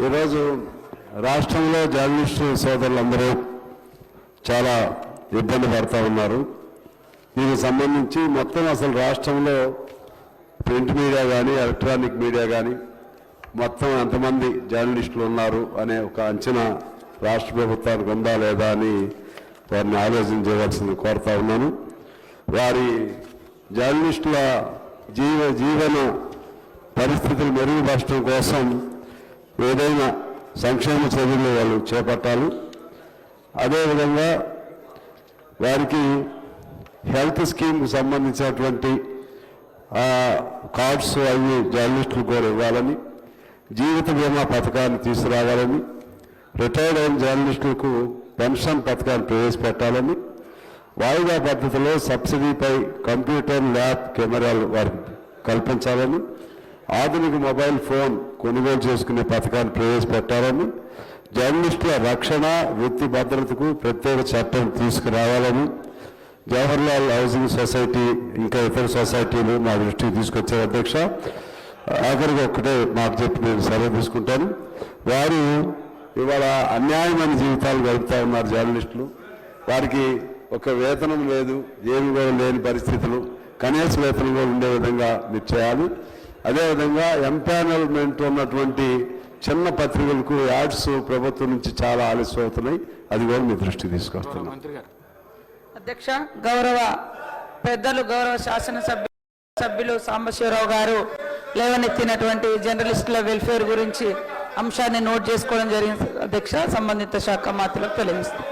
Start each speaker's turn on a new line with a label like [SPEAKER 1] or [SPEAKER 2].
[SPEAKER 1] ఈరోజు రాష్ట్రంలో జర్నలిస్టు సోదరులందరూ చాలా ఇబ్బంది పడుతూ ఉన్నారు. దీనికి సంబంధించి మొత్తం అసలు రాష్ట్రంలో ప్రింట్ మీడియా కానీ ఎలక్ట్రానిక్ మీడియా కానీ మొత్తం ఎంతమంది జర్నలిస్టులు ఉన్నారు అనే ఒక అంచనా రాష్ట్ర ప్రభుత్వానికి ఉందా లేదా అని వారిని ఆలోచన చేయవలసింది కోరుతా ఉన్నాను. వారి జర్నలిస్టుల జీవన పరిస్థితులు మెరుగుపరచడం కోసం ఏదైనా సంక్షేమ చర్యలు వాళ్ళు చేపట్టాలి. అదేవిధంగా వారికి హెల్త్ స్కీమ్కి సంబంధించినటువంటి కార్డ్స్ అవి జర్నలిస్టులు కూడా ఇవ్వాలని, జీవిత బీమా పథకాన్ని తీసుకురావాలని, రిటైర్డ్ అయిన జర్నలిస్టులకు పెన్షన్ పథకాన్ని ప్రవేశపెట్టాలని, వాయిదా పద్ధతిలో సబ్సిడీపై కంప్యూటర్ ల్యాబ్ కెమెరాలు వారికి కల్పించాలని, ఆధునిక మొబైల్ ఫోన్ కొనుగోలు చేసుకునే పథకాన్ని ప్రవేశపెట్టాలని, జర్నలిస్టుల రక్షణ వృత్తి భద్రతకు ప్రత్యేక చట్టం తీసుకురావాలని జవహర్లాల్ హౌసింగ్ సొసైటీ ఇంకా ఇతర సొసైటీలు మా దృష్టికి తీసుకొచ్చారు. అధ్యక్ష, ఆఖరికి ఒక్కటే మాకు చెప్పి నేను సెలవు తీసుకుంటాను. వారు ఇవాళ అన్యాయమైన జీవితాలు గడుపుతా ఉన్నారు జర్నలిస్టులు. వారికి ఒక వేతనం లేదు, ఏమి కూడా లేని పరిస్థితులు, కనీస వేతనం కూడా ఉండే విధంగా మీరు చేయాలి. అదేవిధంగా ఎంపానల్మెంట్ ఉన్నటువంటి చిన్న పత్రికలకు యాడ్స్ ప్రభుత్వం నుంచి చాలా ఆలస్యం అవుతున్నాయి. అది కూడా మీ దృష్టికి తీసుకొస్తున్నాం.
[SPEAKER 2] అధ్యక్ష, గౌరవ పెద్దలు గౌరవ శాసనసభ్యులు సాంబశివరావు గారు లేవనెత్తినటువంటి జర్నలిస్టుల వెల్ఫేర్ గురించి అంశాన్ని నోట్ చేసుకోవడం జరిగింది. అధ్యక్ష, సంబంధిత శాఖ మాత్రం తెలియజేస్తుంది.